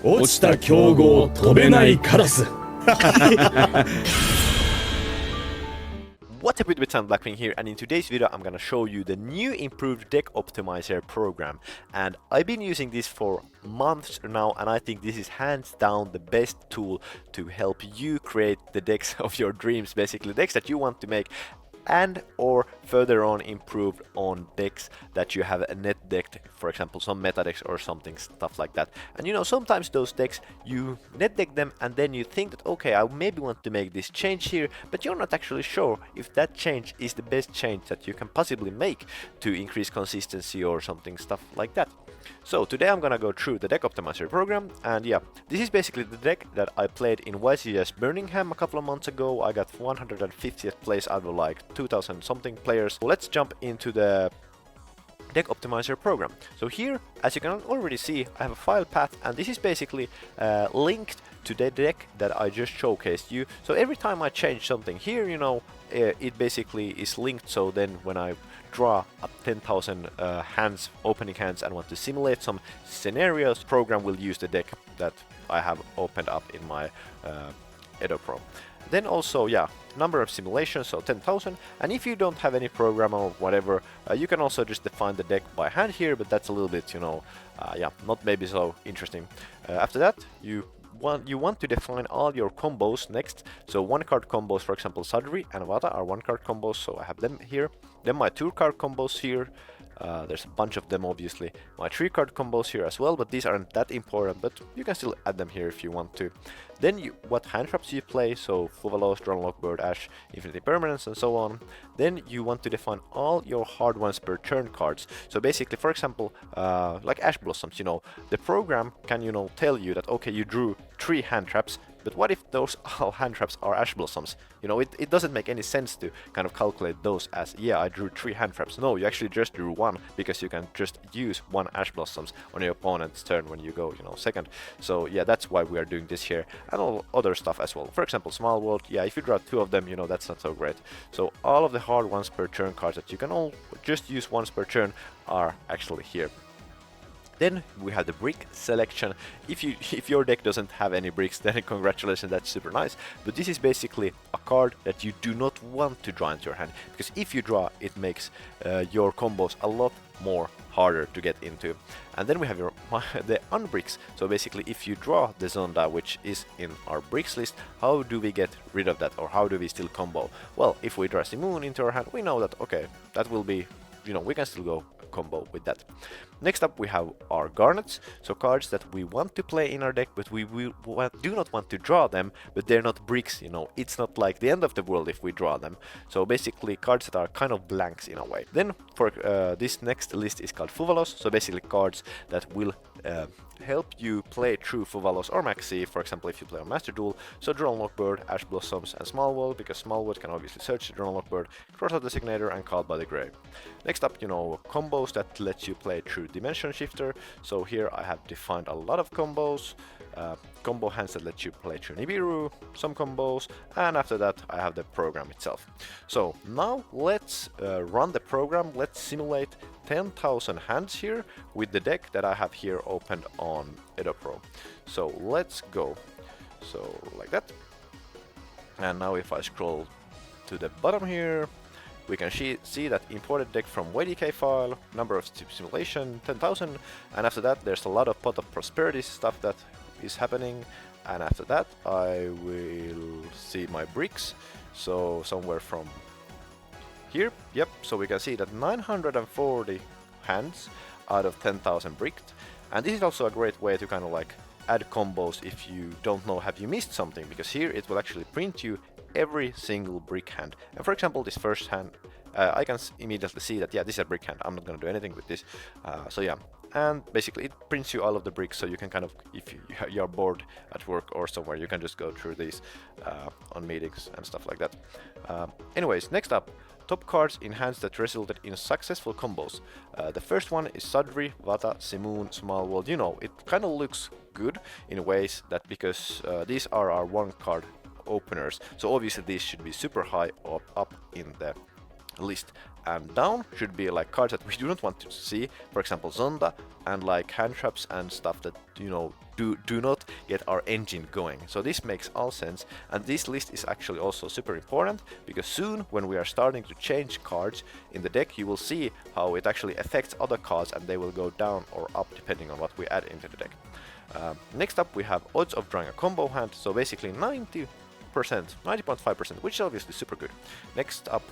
落ちた競合飛べないカラス What's up with Sam Blackpink here, and in today's video I'm gonna show you the new improved deck optimizer program. And I've been using this for months now, and I think this is hands down the best tool to help you create the decks of your dreams, basically decks that you want to make, and or further on improve on decks that you have a net decked, for example some meta decks or something, stuff like that. And you know, sometimes those decks you net deck them and then you think that okay, I maybe want to make this change here, but you're not actually sure if that change is the best change that you can possibly make to increase consistency or something, stuff like that. So today I'm gonna go through the deck optimizer program, and yeah, this is basically the deck that I played in YCS Birmingham a couple of months ago. I got 150th place out of like 2000 something players. So let's jump into the deck optimizer program. So here, as you can already see, I have a file path, and this is basically linked to the deck that I just showcased you. So every time I change something here, you know, it basically is linked, so then when I draw up 10,000 hands, opening hands, and want to simulate some scenarios, program will use the deck that I have opened up in my Edo Pro. Then also, yeah, number of simulations, so 10,000, and if you don't have any program or whatever, you can also just define the deck by hand here, but that's a little bit, you know, yeah, not maybe so interesting. After that, you want to define all your combos next. So one card combos, for example Sadri and Vata are one card combos, so I have them here. Then my 2 card combos here, there's a bunch of them obviously. My 3 card combos here as well, but these aren't that important, but you can still add them here if you want to. Then what hand traps you play, so Fuvalos, Drownlock Bird, Ash, Infinity Permanence, and so on. Then you want to define all your hard ones per turn cards. So basically, for example, like Ash Blossoms, you know, the program can, you know, tell you that okay, you drew 3 hand traps, but what if those all hand traps are Ash Blossoms? You know, it doesn't make any sense to kind of calculate those as, yeah, I drew 3 hand traps. No, you actually just drew 1, because you can just use 1 Ash Blossoms on your opponent's turn when you go, you know, second. So yeah, that's why we are doing this here, and all other stuff as well. For example, Small World, yeah, if you draw 2 of them, you know, that's not so great. So all of the hard ones per turn cards that you can all just use once per turn are actually here. Then we have the brick selection. If your deck doesn't have any bricks, then congratulations, that's super nice. But this is basically a card that you do not want to draw into your hand, because if you draw, it makes your combos a lot more harder to get into. And then we have the unbricks. So basically, if you draw the Zonda, which is in our bricks list, how do we get rid of that, or how do we still combo? Well, if we draw Simoon into our hand, we know that okay, that will be, you know, we can still go combo with that. Next up we have our garnets, so cards that we want to play in our deck, but we do not want to draw them, but they're not bricks, you know, it's not like the end of the world if we draw them. So basically cards that are kind of blanks in a way. Then for this next list is called Fuvalos, so basically cards that will help you play through Fuvalos or Maxi, for example if you play on Master Duel. So Drownlock Bird, Ash Blossoms, and Small World, because Small World can obviously search the Drownlock Bird, cross out Designator, and Called by the Grave. Next up, you know, combos that let you play through Dimension Shifter. So here I have defined a lot of combos, combo hands that let you play through Nibiru, some combos, and after that I have the program itself. So now let's run the program. Let's simulate 10,000 hands here with the deck that I have here opened on Edo Pro. So let's go. So like that. And now if I scroll to the bottom here, we can see that imported deck from YDK file, number of simulation 10,000, and after that there's a lot of Pot of Prosperity stuff that is happening. And after that I will see my bricks, so somewhere from here, yep, so we can see that 940 hands out of 10,000 bricked. And this is also a great way to kind of like add combos if you don't know, have you missed something, because here it will actually print you every single brick hand. And for example, this first hand, I can immediately see that, yeah, this is a brick hand, I'm not gonna do anything with this. So yeah, and basically it prints you all of the bricks, so you can kind of, if you're bored at work or somewhere, you can just go through these on meetings and stuff like that. Anyways, next up, top cards in hands that resulted in successful combos. The first one is Sadri, Vata, Simoon, Small World. You know, it kind of looks good in ways that, because these are our 1 card openers, so obviously these should be super high up in the list. And down should be like cards that we do not want to see, for example Zonda, and like hand traps and stuff that, you know, do not get our engine going. So this makes all sense, and this list is actually also super important, because soon when we are starting to change cards in the deck, you will see how it actually affects other cards, and they will go down or up depending on what we add into the deck. Next up we have odds of drawing a combo hand, so basically 90.5%, which is obviously super good. Next up,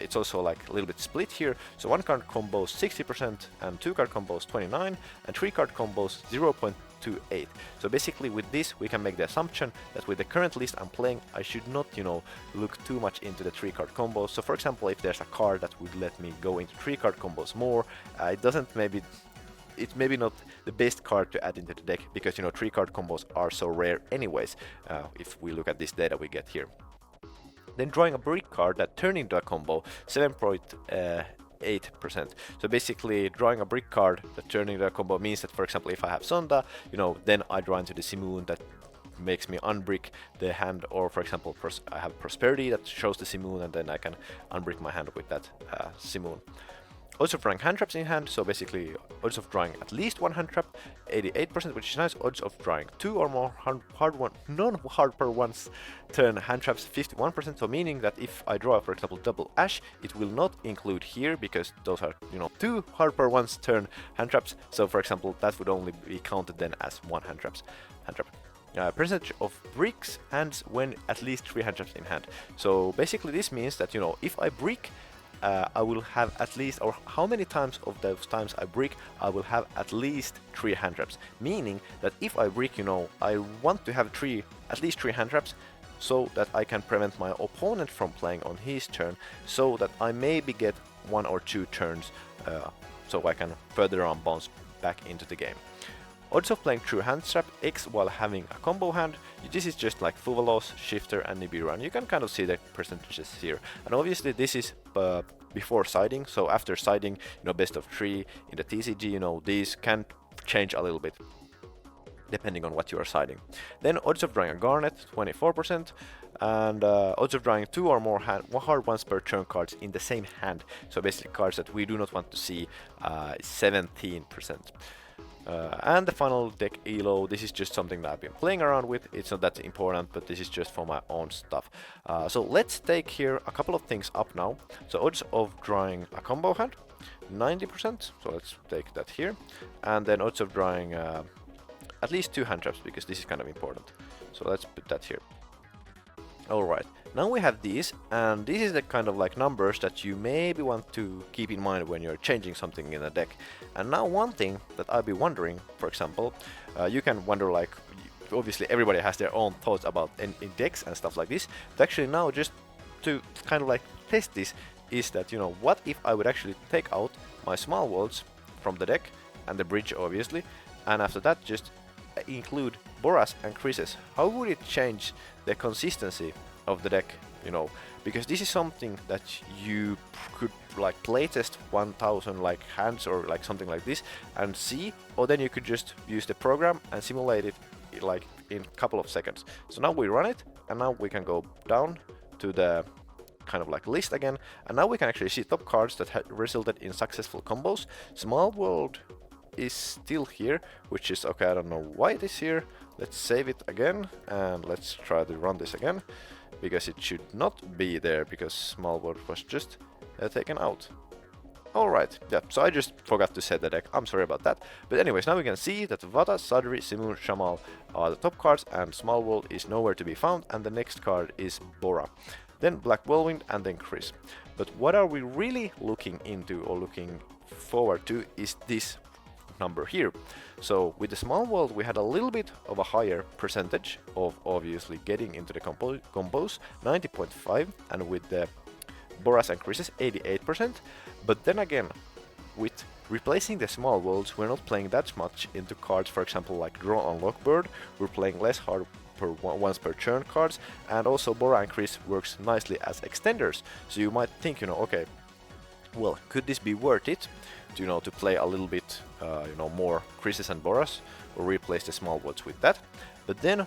it's also like a little bit split here, so 1-card combos 60% and 2-card combos 29 and 3-card combos 0.28. So basically with this we can make the assumption that with the current list I'm playing, I should not, you know, look too much into the 3-card combos. So for example, if there's a card that would let me go into 3-card combos more, it's maybe not the best card to add into the deck, because, you know, 3-card combos are so rare anyways, if we look at this data we get here. Then drawing a brick card that turned into a combo, 7.8%. So basically drawing a brick card that turned into a combo means that, for example, if I have Sonda, you know, then I draw into the Simoon that makes me unbrick the hand, or for example I have Prosperity that shows the Simoon, and then I can unbrick my hand with that Simoon. Odds of drawing hand traps in hand, so basically odds of drawing at least one hand trap, 88%, which is nice. Odds of drawing 2 or more non-hard per once turn hand traps, 51%, so meaning that if I draw, for example, double Ash, it will not include here, because those are, you know, 2 hard per once turn hand traps, so for example that would only be counted then as 1 hand trap. Percentage of bricks hands when at least 3 hand traps in hand. So basically this means that, you know, if I brick, I will have at least, or how many times of those times I brick, I will have at least 3 hand traps. Meaning that if I brick, you know, I want to have at least 3 hand traps, so that I can prevent my opponent from playing on his turn, so that I maybe get 1 or 2 turns, so I can further on bounce back into the game. Odds of playing True Hand Trap X while having a combo hand, this is just like Fuvalos, Shifter and Nibiru, and you can kind of see the percentages here. And obviously this is before siding, so after siding, you know, best of 3 in the TCG, you know, these can change a little bit depending on what you are siding. Then odds of drawing a Garnet, 24%, and odds of drawing 2 or more hard ones per turn cards in the same hand, so basically cards that we do not want to see, 17%. And the final deck ELO, this is just something that I've been playing around with. It's not that important, but this is just for my own stuff. So let's take here a couple of things up now. So odds of drawing a combo hand, 90%, so let's take that here. And then odds of drawing at least 2 hand traps, because this is kind of important. So let's put that here. Alright, now we have these, and this is the kind of like numbers that you maybe want to keep in mind when you're changing something in a deck. And now one thing that I'll be wondering, for example, you can wonder, like, obviously everybody has their own thoughts about in decks and stuff like this, but actually now just to kind of like test this, is that, you know, what if I would actually take out my small worlds from the deck, and the bridge obviously, and after that just include Boras and Krises. How would it change the consistency of the deck, you know? Because this is something that you could like playtest 1000 like hands or like something like this and see, or then you could just use the program and simulate it like in a couple of seconds. So now we run it, and now we can go down to the kind of like list again, and now we can actually see top cards that had resulted in successful combos. Small World is still here, which is okay. I don't know why it is here. Let's save it again and let's try to run this again, because it should not be there, because Small World was just taken out. Alright, yeah, so I just forgot to set the deck, I'm sorry about that. But anyways, now we can see that Vata, Sadri, Simur, Shamal are the top cards, and Small World is nowhere to be found, and the next card is Bora. Then Black Whirlwind, and then Chris. But what are we really looking into or looking forward to is this number here. So with the Small World we had a little bit of a higher percentage of obviously getting into the combos, 90.5, and with the Boras and Krises 88%. But then again, with replacing the Small Worlds, we're not playing that much into cards, for example like Draw on Lockbird. We're playing less hard once per turn cards, and also Bora and Chris works nicely as extenders. So you might think, you know, okay, well, could this be worth it to, you know, to play a little bit more Chris's and Boras, or replace the small worlds with that. But then,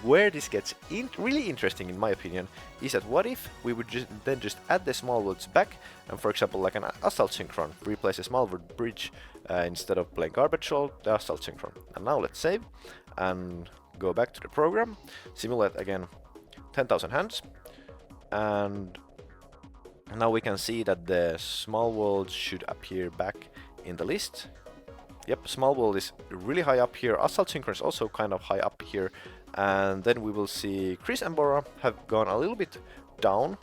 where this gets really interesting, in my opinion, is that what if we would just add the small worlds back, and for example, like an Assault Synchron, replace a small world bridge instead of playing Garbage Shoal, the Assault Synchron. And now let's save and go back to the program, simulate again 10,000 hands, and now we can see that the small world should appear back in the list. Yep, small world is really high up here. Assault Synchron is also kind of high up here. And then we will see Chris and Bora have gone a little bit down,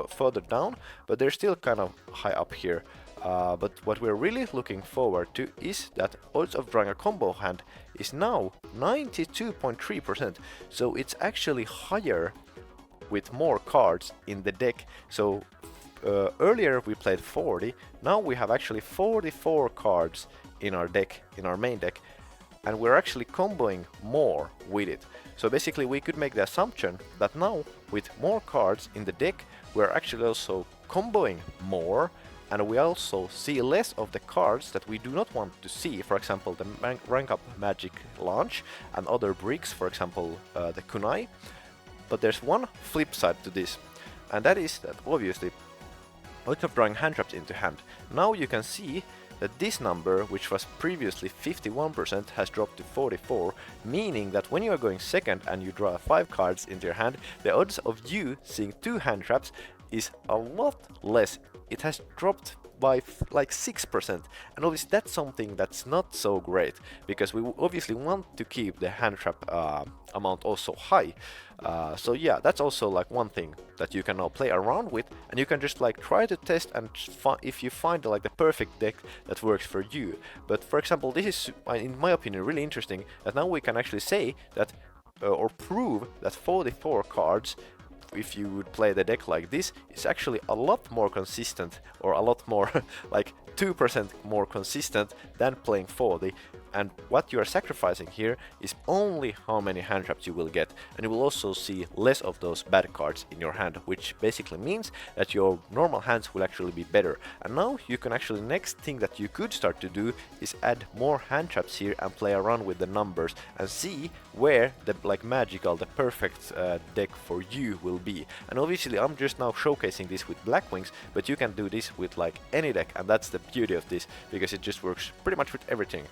further down, but they're still kind of high up here. But what we're really looking forward to is that odds of drawing a combo hand is now 92.3%. So it's actually higher with more cards in the deck. So earlier we played 40, now we have actually 44 cards in our deck, in our main deck, and we're actually comboing more with it. So basically we could make the assumption that now with more cards in the deck we're actually also comboing more, and we also see less of the cards that we do not want to see, for example the rank up magic launch and other bricks, for example the kunai. But there's one flip side to this, and that is that obviously odds of drawing hand traps into hand. Now you can see that this number, which was previously 51%, has dropped to 44, meaning that when you are going second and you draw 5 cards into your hand, the odds of you seeing 2 hand traps is a lot less. It has dropped by like 6%, and obviously that's something that's not so great, because we obviously want to keep the hand trap amount also high. So yeah, that's also like one thing that you can now play around with, and you can just like try to test and if you find like the perfect deck that works for you. But for example, this is in my opinion really interesting, that now we can actually say that or prove that 44 cards, if you would play the deck like this, is actually a lot more consistent, or a lot more like 2% more consistent than playing 40. And what you are sacrificing here is only how many hand traps you will get, and you will also see less of those bad cards in your hand, which basically means that your normal hands will actually be better. And now you can actually, next thing that you could start to do is add more hand traps here and play around with the numbers and see where the magical, the perfect deck for you will be. And obviously I'm just now showcasing this with Black Wings, but you can do this with like any deck, and that's the beauty of this, because it just works pretty much with everything.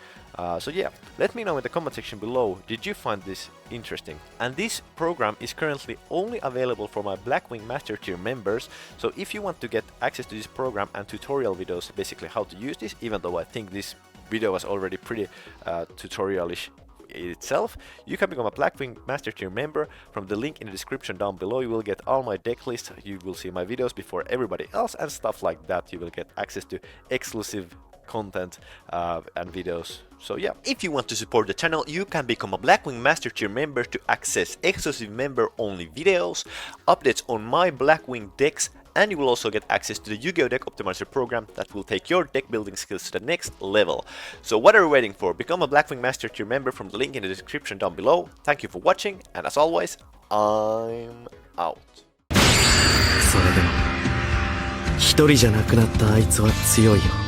So yeah, let me know in the comment section below, did you find this interesting? And this program is currently only available for my Blackwing Master Tier members, so if you want to get access to this program and tutorial videos, basically how to use this, even though I think this video was already pretty tutorialish itself, you can become a Blackwing Master Tier member from the link in the description down below. You will get all my deck lists, you will see my videos before everybody else and stuff like that. You will get access to exclusive content and videos. So yeah, if you want to support the channel, you can become a Blackwing Master Tier member to access exclusive member only videos, updates on my Blackwing decks, and you will also get access to the Yu-Gi-Oh! Deck Optimizer program that will take your deck building skills to the next level. So what are you waiting for? Become a Blackwing Master Tier member from the link in the description down below. Thank you for watching, and as always, I'm out. それでも一人じゃなくなったあいつは強いよ。